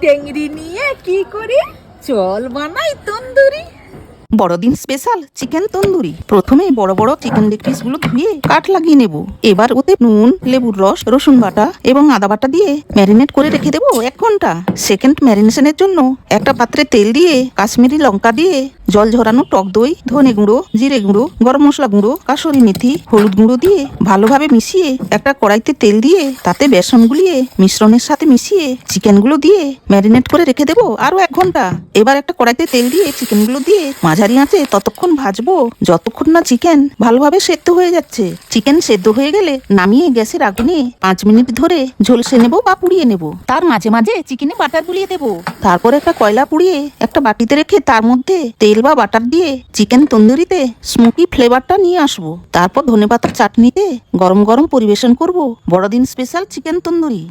টেংরি নিয়ে কি করি, চল বানাই তন্দুরি। বড়দিন স্পেশাল চিকেন তন্দুরি। প্রথমে বড় বড় চিকেন লেগ পিস গুলো ধুয়ে কাট লাগিয়ে নেব। এবার ওতে নুন, লেবুর রস, রসুন বাটা এবং আদা বাটা দিয়ে ম্যারিনেট করে রেখে দেবো 1 ঘন্টা। সেকেন্ড ম্যারিনেশনের জন্য একটা পাত্রে তেল দিয়ে কাশ্মীরি লঙ্কা দিয়ে জল ঝরানো টক দই, ধনে গুঁড়ো, জিরে গুঁড়ো, গরম মশলা গুঁড়ো, কাসুরি মেথি, হলুদ গুঁড়ো দিয়ে ভালোভাবে মিশিয়ে একটা কড়াইতে তেল দিয়ে তাতে বেসন গুলিয়ে মিশ্রণের সাথে মিশিয়ে চিকেনগুলো দিয়ে ম্যারিনেট করে রেখে দেবো আরো 1 ঘন্টা। এবার একটা কড়াইতে তেল দিয়ে চিকেনগুলো দিয়ে মাঝারি আঁচে ততক্ষণ ভাজবো যতক্ষণ না চিকেন ভালোভাবে সেদ্ধ হয়ে যাচ্ছে। চিকেন সেদ্ধ হয়ে গেলে নামিয়ে গ্যাসের আগুনে 5 মিনিট ধরে ঝলসে নেবো বা পুড়িয়ে নেব। তার মাঝে মাঝে চিকেনে বাটার গুলিয়ে দেবো। তারপর একটা কয়লা পুড়িয়ে একটা বাটিতে রেখে তার মধ্যে তেল বা বাটার দিয়ে চিকেন তন্দুরিতে স্মোকি ফ্লেভারটা নিয়ে আসবো। তারপর ধনেপাতার চাটনিতে গরম গরম পরিবেশন করব বড়দিন স্পেশাল চিকেন তন্দুরি।